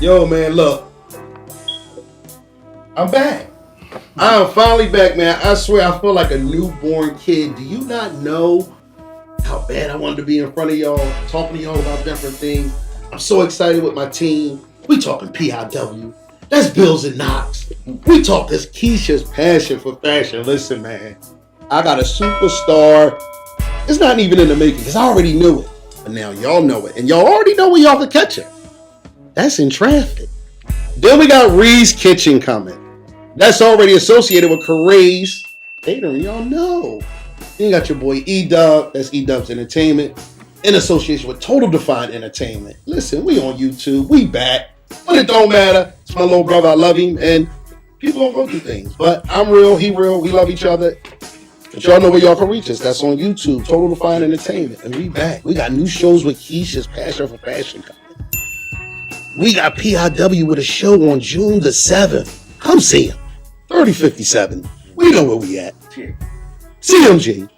Yo, man, look, I'm back. I am finally back, man. I swear I feel like a newborn kid. Do you not know how bad I wanted to be in front of y'all, talking to y'all about different things? I'm so excited with my team. We talking PIW. That's Bills and Knox. We talk this Keisha's passion for fashion. Listen, man, I got a superstar. It's not even in the making because I already knew it. But now y'all know it. And y'all already know where y'all can catch it. That's in traffic. Then we got Ree's Kitchen coming. That's already associated with Caray's Catering. Y'all know. Then you got your boy E-Dub. That's E-Dub's Entertainment. In association with Total Defined Entertainment. Listen, we on YouTube. We back. But it don't matter. It's my little brother. I love him. And people don't go through things. But I'm real. He real. We love each other. But y'all know where y'all can reach us. That's on YouTube. Total Defined Entertainment. And we back. We got new shows with Keisha's Passion for Fashion coming. We got PIW with a show on June the 7th. Come see him. 3057. We know where we at. CMG.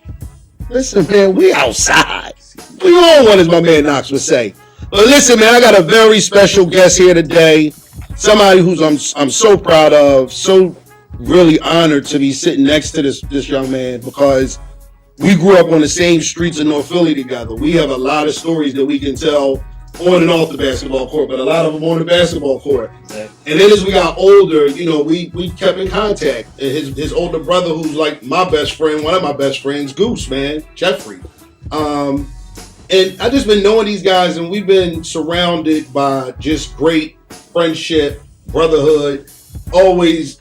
Listen, man, we outside. We on one, as my man Knox would say. But listen, man, I got a very special guest here today. Somebody who's I'm so proud of, so really honored to be sitting next to this young man because we grew up on the same streets in North Philly together. We have a lot of stories that we can tell on and off the basketball court, but a lot of them on the basketball court. Exactly. And then as we got older, you know, we kept in contact. And his older brother, who's like my best friend, one of my best friends, Goose, man, Jeffrey. And I just been knowing these guys, and we've been surrounded by just great friendship, brotherhood. Always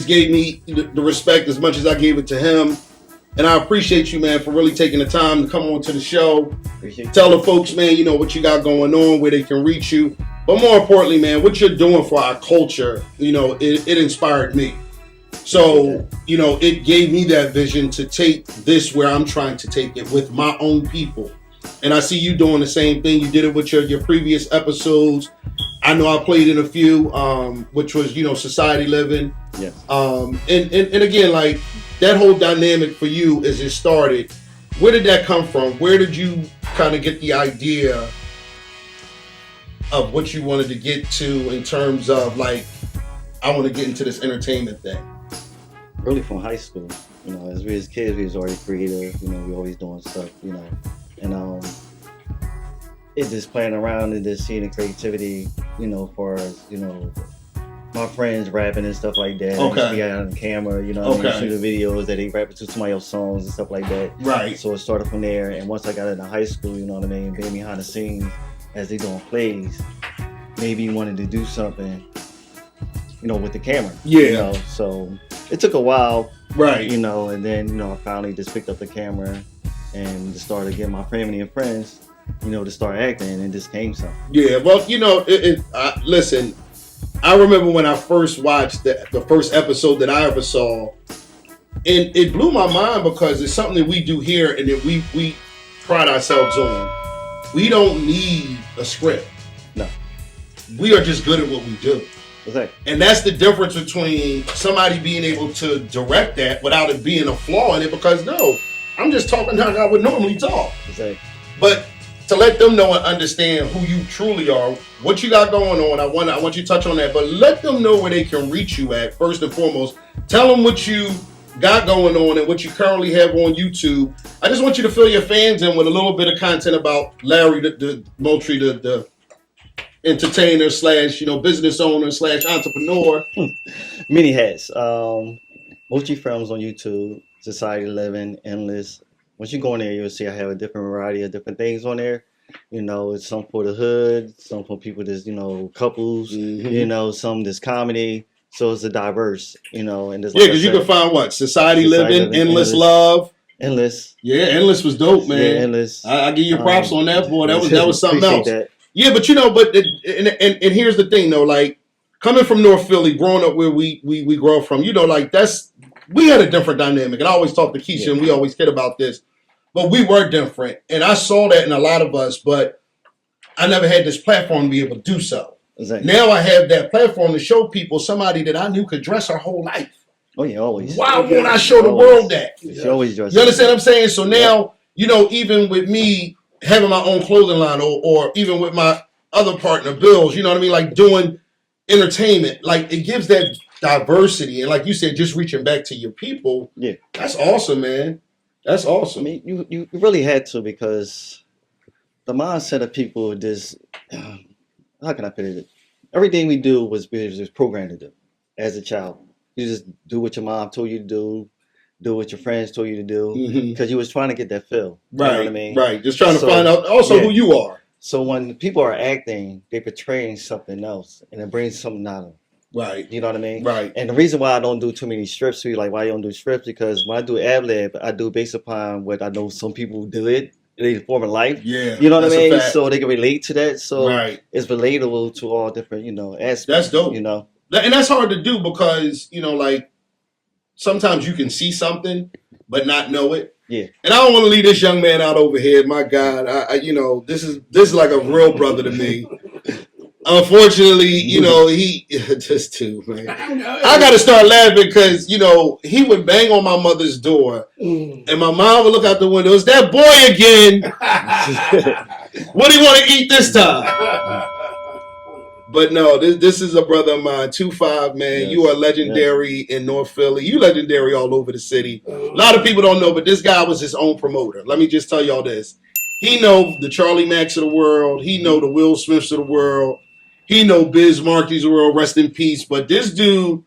gave me the respect as much as I gave it to him. And I appreciate you, man, for really taking the time to come on to the show. Tell the folks, man, you know, what you got going on, where they can reach you. But more importantly, man, what you're doing for our culture, you know, it inspired me. So, you know, it gave me that vision to take this where I'm trying to take it with my own people. And I see you doing the same thing. You did it with your previous episodes. I know I played in a few, which was, you know, Society Living. Yes. And again, like, that whole dynamic for you as it started, where did that come from? Where did you kind of get the idea of what you wanted to get to in terms of, like, I want to get into this entertainment thing? Really from high school. You know, as kids, we was already creative. You know, we always doing stuff, you know. And it's just playing around and just seeing the creativity, you know, for, you know, my friends rapping and stuff like that. Okay. We on the camera, you know, shoot the videos that they rapping to somebody else's songs and stuff like that. Right. So it started from there. And once I got into high school, you know what I mean, being behind the scenes as they doing plays, maybe wanted to do something, you know, with the camera. Yeah. You know, so it took a while. Right. You know, and then, you know, I finally just picked up the camera and just started getting my family and friends, you know, to start acting, and it just came something. Yeah, well, you know, listen, I remember when I first watched the first episode that I ever saw, and it blew my mind because it's something that we do here and that we pride ourselves on. We don't need a script. No. We are just good at what we do. Exactly. And that's the difference between somebody being able to direct that without it being a flaw in it, because no, I'm just talking how I would normally talk. Exactly. But to let them know and understand who you truly are, what you got going on, I want you to touch on that, but let them know where they can reach you at, first and foremost. Tell them what you got going on and what you currently have on YouTube. I just want you to fill your fans in with a little bit of content about Larry the Moultrie, the entertainer / you know, business owner / entrepreneur. Many hats. Moultrie Films on YouTube, Society Living, Endless. Once you go in there, you'll see I have a different variety of different things on there. You know, it's some for the hood, some for people that's, you know, couples, you know, some that's comedy. So it's a diverse, you know, and there's yeah, because you can find what? Society Living, Endless Love. Endless. Yeah, Endless was dope, man. Yeah, Endless. I give you props on that, boy. That was something else. That. Yeah, but you know, and here's the thing though, like coming from North Philly, growing up where we grow from, you know, like we had a different dynamic. And I always talk to Keisha and we always kid about this. But we were different. And I saw that in a lot of us, but I never had this platform to be able to do so. Exactly. Now I have that platform to show people somebody that I knew could dress her whole life. Oh, yeah, always. Why won't I show the world that? She always dress. You understand what I'm saying? So now, you know, even with me having my own clothing line or even with my other partner, Bills, you know what I mean? Like doing entertainment. Like it gives that diversity. And like you said, just reaching back to your people. Yeah. That's awesome, man. That's I awesome. mean, you really had to, because the mindset of people just, how can I put it? Everything we do was programmed to do as a child. You just do what your mom told you to do what your friends told you to do, Mhm. because you was trying to get that feel. You Right. know what I mean? Right. Just trying to So, find out also yeah. who you are. So when people are acting, they're portraying something else, and it brings something out of them. Right. You know what I mean? Right. And the reason why I don't do too many strips, we like, why you don't do strips? Because when I do ad lib, I do based upon what I know some people do it in their former life. Yeah. You know what that's I a mean? fact. So they can relate to that. So Right. it's relatable to all different, aspects. That's dope. You know? And that's hard to do because, like sometimes you can see something but not know it. Yeah. And I don't want to leave this young man out over here. My God, this is like a real brother to me. Unfortunately, he just too, man. I got to start laughing because, he would bang on my mother's door and my mom would look out the window. It's that boy again. What do you want to eat this time? But no, this is a brother of mine, 2-5, man. Yes, You are legendary in North Philly. You legendary all over the city. A lot of people don't know, but this guy was his own promoter. Let me just tell y'all this. He know the Charlie Macks of the world. He know the Will Smiths of the world. He know Biz Markie's of the world. Rest in peace. But this dude,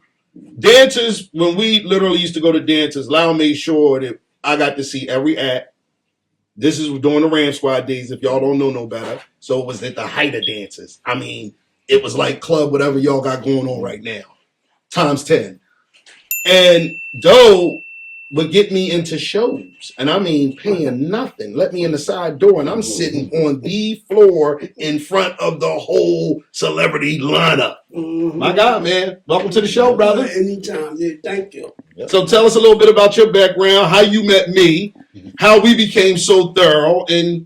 dancers, when we literally used to go to dancers, Lau made sure that I got to see every act. This is during the Ram Squad days, if y'all don't know no better. So it was at the height of dancers. I mean, it was like club whatever y'all got going on right now, times 10. And Doe would get me into shows, and I mean paying nothing. Let me in the side door, and I'm sitting on the floor in front of the whole celebrity lineup. Mhm. My God, man. Welcome to the show, brother. Anytime. Yeah, thank you. So tell us a little bit about your background, how you met me, how we became so thorough, and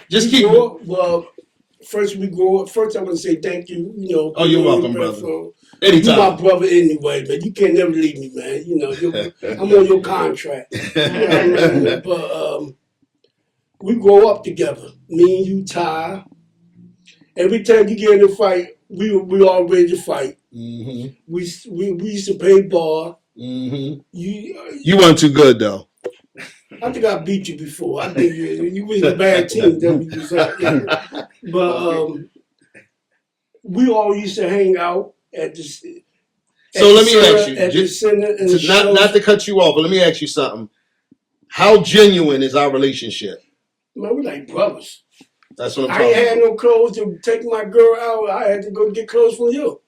just keep Well, first we grow up. First, I want to say thank you. Oh, you're welcome, brother. You anytime. my brother anyway, but you can't never leave me, man. I'm on your contract. You know what I mean? But we grow up together. Me and you, Ty. Every time you get in a fight, we all ready to fight. Mm-hmm. We used to play ball. Mm-hmm. You weren't too good though. I think I beat you before. I think you was a bad team that we was at. Yeah. But we all used to hang out at the. So let me ask you, at the center and not to cut you off, but let me ask you something. How genuine is our relationship? Man, we like brothers. That's what I'm I talking ain't had about. no clothes to take my girl out. I had to go get clothes from you.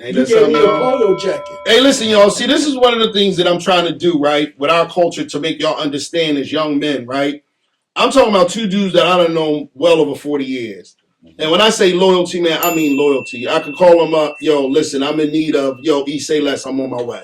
Ain't You that gave me a something, y'all? polo jacket. Hey, listen, y'all. See, this is one of the things that I'm trying to do, right, with our culture to make y'all understand as young men, right? I'm talking about two dudes that I don't know well over 40 years. And when I say loyalty, man, I mean loyalty. I could call them up, yo, listen, I'm in need of, say less, I'm on my way.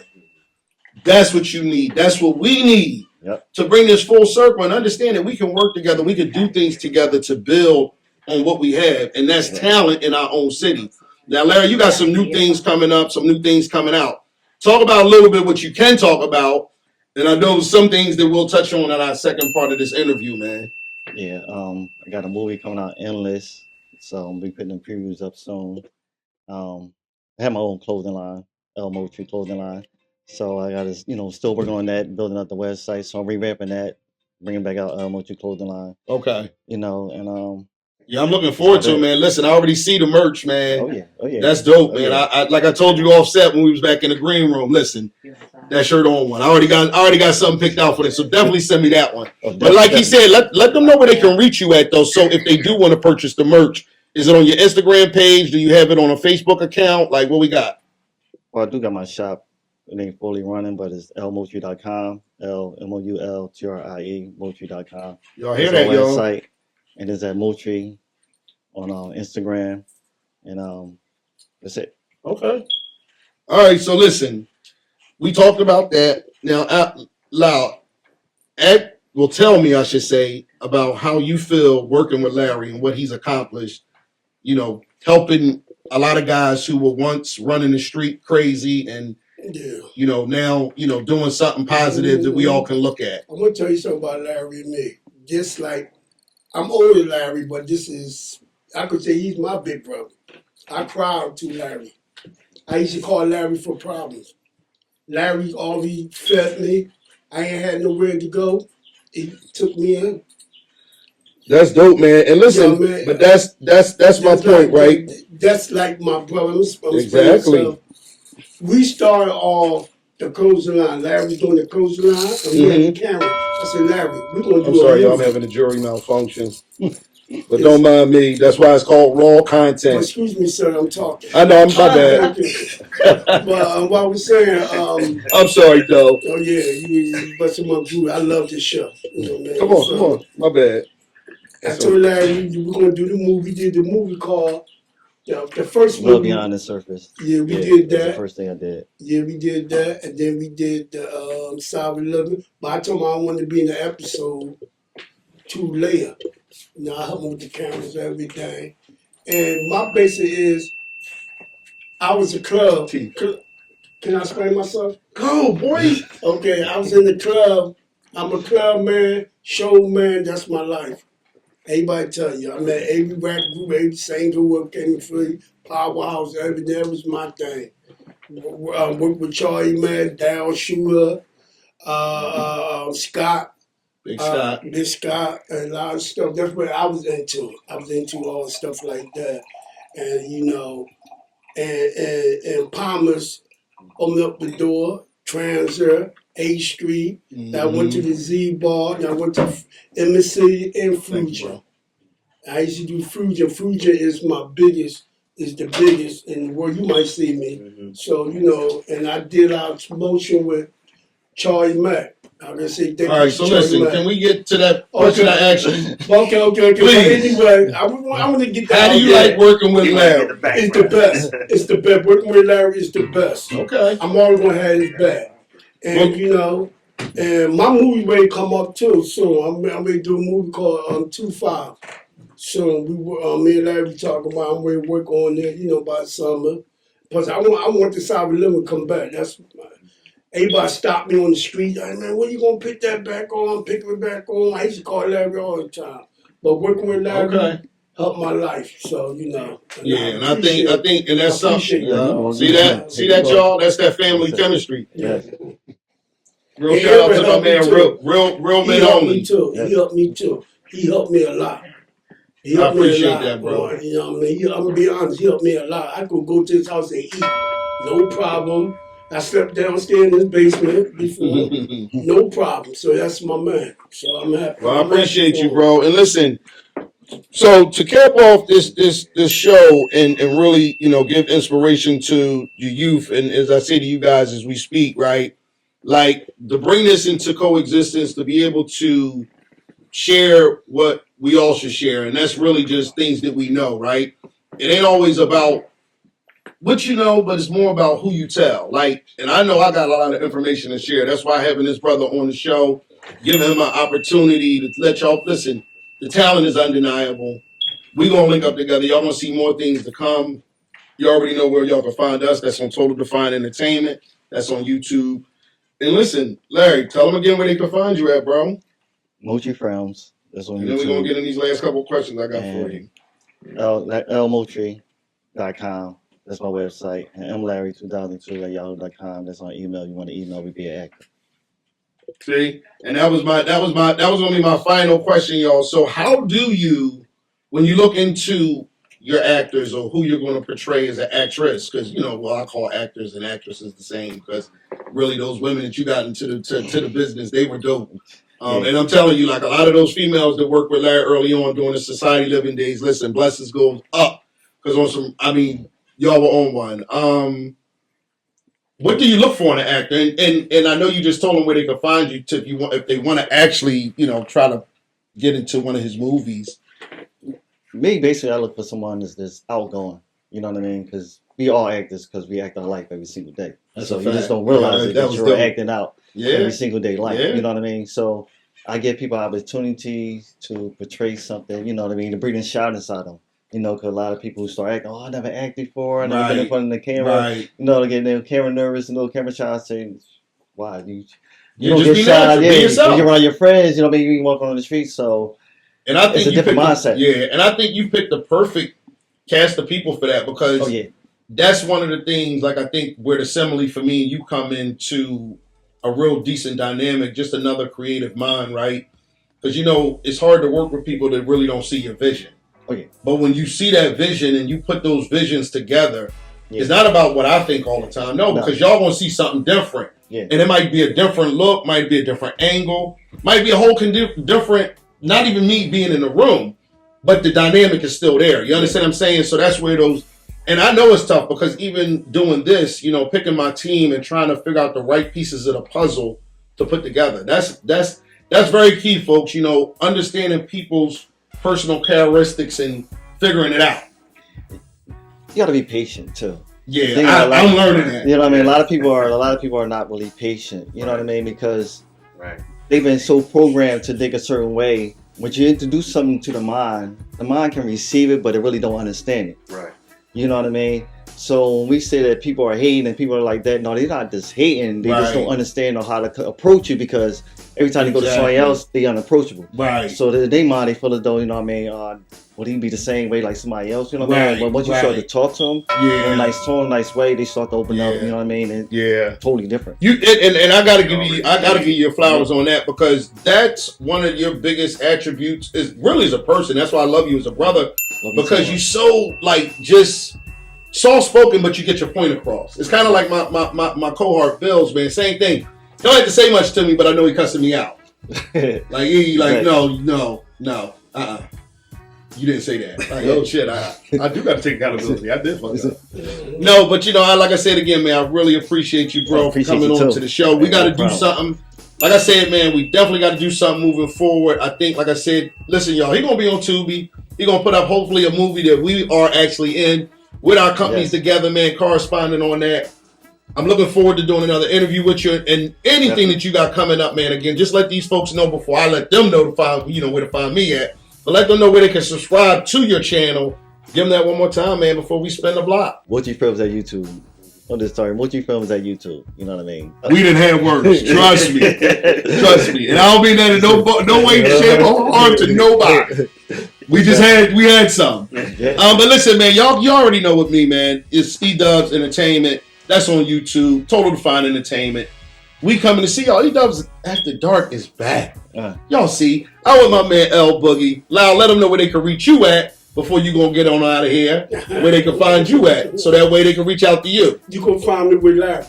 That's what you need. That's what we need. Yep. To bring this full circle and understand that we can work together. We can do things together to build on what we have. And that's talent in our own city. Now, Larry, you got some new things coming up, some new things coming out. Talk about a little bit what you can talk about. And I know some things that we'll touch on in our second part of this interview, man. Yeah. I got a movie coming out, Endless. So I'll be putting the previews up soon. I have my own clothing line, El Moultrie clothing line. So I got to, still working on that, building up the website. So I'm revamping that, bringing back out El Moultrie clothing line. Okay. And yeah, I'm looking forward to it, man. Listen, I already see the merch, man. Oh yeah. That's dope, man. Yeah. I like I told you off set when we was back in the green room. Listen, that shirt on one. I already got something picked out for this. So definitely send me that one. But like he said, let them know where they can reach you at though. So if they do want to purchase the merch, is it on your Instagram page? Do you have it on a Facebook account? Like what we got? Well, I do got my shop. It ain't fully running, but it's lmoultrie.com. LMOULTRIE Moultrie.com. Y'all hear that, y'all? Website, and it's at Moultrie on Instagram, and that's it. Okay. All right. So listen, we talked about that. Now, Lau, Ed will tell me, I should say, about how you feel working with Larry and what he's accomplished. Helping a lot of guys who were once running the street crazy and now doing something positive that we all can look at. I'm gonna tell you something about Larry and me. Just like I'm older than Larry, but this is I could say he's my big brother. I cried to Larry. I used to call Larry for problems. Larry always fed me. I ain't had nowhere to go. He took me in. That's dope, man. And listen, Yeah, man. but that's my point, right? That's like my brother. Exactly. We started off the closing line. Larry was doing the closing line, and we had the camera. I said, Larry, we're going to do I'm sorry, a y'all. I'm movie. having a jury malfunction. But don't mind me. That's why it's called raw But content. excuse me, sir, I'm talking. I know, I'm my bad. But what I was saying, I'm sorry, though. oh yeah, you busted my groove. I love this show. You know, man. Come on. My bad. I told Larry we're gonna do the movie. We did the movie called the first Love movie. Beyond the Surface. Yeah, we did That's that. the first thing I did. Yeah, we did that, and then we did the Cyber Living. But I told him I wanted to be in the episode 2 later. You know, I help him with the cameras, everything. And my basic is, I was a club. Can I explain myself? Go, boy. Okay, I was in the club. I'm a club man, show man. That's my life. Everybody tell you, I met every rap group, every singer who came free, Powerhouse, everything. That was my thing. Worked with Charlie, man, Dal Shooter, Scott, Big Scott. Big Scott, and a lot of stuff. That's what I was into. I was into all the stuff like that, and you know, and Palmer's opened up the door. Transer, A Street. I went to the Z Bar. And I went to Embassy and Fruja. I used to do Fruja. Fruja is the biggest in the world. You might see me. So, you know, and I did our promotion with Charlie Mack. I'm gonna say thank you. All right, so listen, Mack. can we get to that question I asked you? Okay. Please. But anyway, I want to get that. How do you like working with Larry? It's the best. It's the best. Working with Larry is the best. Okay. I'm always gonna have his back. And you know, and my movie may come up too soon. I'm gonna do a movie called 2-5. Soon me and Larry talking about. I'm ready to work on it. You know, by summer. Plus, I want the Cyber Living to come back. That's everybody stop me on the street. Hey man, when you gonna pick that back on? Pick it back on. I used to call Larry all the time. But working with Larry helped my life. So you know. And I think, and that's something. See that? See that, y'all? That's that family chemistry. Yeah. Real shout out to my man, real man only. He helped me too. He helped me a lot. I appreciate that, bro. You know what I mean? I'm gonna be honest. He helped me a lot. I could go to his house and eat, no problem. I slept downstairs in his basement before, no problem. So that's my man. So I'm happy. Well, I appreciate you, bro. And listen, so to cap off this show and really, you know, give inspiration to the youth, and as I say to you guys as we speak, right? Like to bring this into coexistence, to be able to share what we all should share, and that's really just things that we know, right? It ain't always about what you know, but it's more about who you tell. Like, and I know I got a lot of information to share. That's why having this brother on the show, giving him an opportunity to let y'all listen. The talent is undeniable. We gonna link up together. Y'all gonna see more things to come. You already know where y'all can find us. That's on Total Define Entertainment. That's on YouTube. And listen, Larry, tell them again where they can find you at, bro. Mochi Frowns. That's on YouTube. And then we're gonna get in these last couple of questions I got for you. lmochi.com. That's my website. And mlarry2002 at yahoo.com. That's on email. You want to email me via actor. See, and that was only my final question, y'all. So how do you, when you look into your actors or who you're going to portray as an actress, because you know, well, I call actors and actresses the same, because really those women that you got into the business, they were dope. And I'm telling you, like a lot of those females that worked with Larry early on during the Society Living days, listen, blessings goes up, because on some, I mean, y'all were on one. What do you look for in an actor? And I know you just told them where they can find you if they want to actually, you know, try to get into one of his movies. Me, basically, I look for someone that's outgoing. You know what I mean? Because we all actors, because we act our life every single day. That's so a you fact. just don't realize that you're acting out every single day life. Yeah. You know what I mean? So I give people opportunities to portray something, you know what I mean, to breathe and shout inside them. You know, because a lot of people who start acting, I never acted before, I never been in front of the camera. Right. You know, they get their camera nervous and little camera shy, saying, why? You You don't just get be shy. natural, be yourself. You're around your friends, you know, maybe you walk on the street. So And I think It's a different mindset. And I think you picked the perfect cast of people for that because Oh yeah. that's one of the things, like I think where the simile for me and you come into a real decent dynamic, just another creative mind, right? Because, you know, it's hard to work with people that really don't see your vision. Oh yeah. But when you see that vision and you put those visions together, Yeah. it's not about what I think all the time. No, No. because y'all gonna see something different. Yeah. And it might be a different look, might be a different angle, might be a whole different, not even me being in the room, but the dynamic is still there. You understand what I'm saying? So that's where those, and I know it's tough because even doing this, you know, picking my team and trying to figure out the right pieces of the puzzle to put together. That's very key, folks. You know, understanding people's personal characteristics and figuring it out. You got to be patient too. Yeah, I'm learning that. You know what I mean? A lot of people are not really patient. You know what I mean? Because they've been so programmed to think a certain way. When you introduce something to the mind can receive it, but it really don't understand it. Right. You know what I mean? So when we say that people are hating and people are like that, no, they're not just hating. They just don't understand or how to approach you because every time they go to somebody else, they unapproachable. Right. So they mind, they feel as though, you know what I mean, would he be the same way like somebody else? You know what I mean? But once you start to talk to them in a nice tone, nice way, they start to open up, you know what I mean? And totally different. And I gotta give you your flowers on that because that's one of your biggest attributes is really as a person. That's why I love you as a brother. Because you're so like just soft spoken, but you get your point across. It's kind of like my cohort Bills, man. Same thing. Don't have to say much to me, but I know he cussing me out. Like he like no. You didn't say that. Like, oh shit, I do got to take accountability. I did fuck up. No, but you know, like I said again, man, I really appreciate you, bro, for coming on to the show. We got to do something. Like I said, man, we definitely got to do something moving forward. I think, like I said, listen, y'all, he gonna be on Tubi. He gonna put up hopefully a movie that we are actually in with our companies together, man, corresponding on that. I'm looking forward to doing another interview with you and anything that you got coming up, man. Again, just let these folks know before I let them know where to find me at. But let them know where they can subscribe to your channel. Give them that one more time, man, before we spin the block. Mochi Films at YouTube. On this story, Mochi Films at YouTube. You know what I mean? We didn't have words. Trust me. Trust me. And I don't mean that in no way, shape, or form to nobody. We had some. But listen, man, y'all already know with me, man. It's E-Dubs Entertainment. That's on YouTube. Total Define Entertainment. We coming to see y'all. E-Dubs After Dark is back. Y'all see. I with my man L Boogie. Loud, let them know where they can reach you at before you gonna get on out of here. Where they can find you at. So that way they can reach out to you. You can find me with Larry.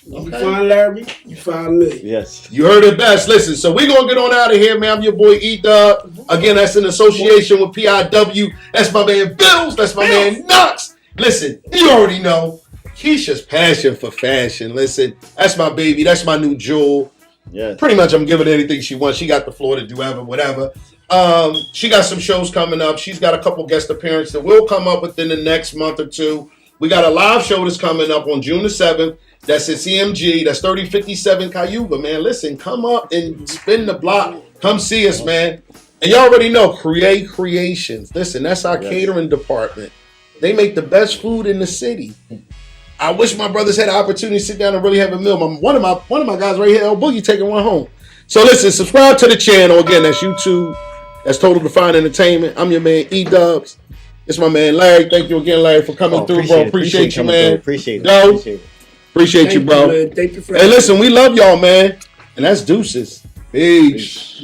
You find Larry, you find me. Yes. You heard it best. Listen, so we're going to get on out of here, man. I'm your boy E-Dub. Again, that's in association with PIW. That's my man Bills. That's my man Knox. Listen, you already know. Keisha's passion for fashion. Listen, that's my baby. That's my new jewel. Yeah. Pretty much I'm giving her anything she wants. She got the floor to do whatever. She got some shows coming up. She's got a couple guest appearances that will come up within the next month or two. We got a live show that's coming up on June the 7th. That's at CMG. That's 3057 Cayuga, man. Listen, come up and spin the block. Come see us, man. And y'all already know, Create Creations. Listen, that's our catering department. They make the best food in the city. I wish my brothers had the opportunity to sit down and really have a meal. One of my guys right here, El Boogie, taking one home. So listen, subscribe to the channel. Again, that's YouTube. That's Total Define Entertainment. I'm your man E-Dubs. It's my man Larry. Thank you again, Larry, for coming through, bro. Appreciate you, man. Appreciate it. Appreciate you, bro. Man. Thank you for Hey, listen, we love y'all, man. And that's deuces. Peace.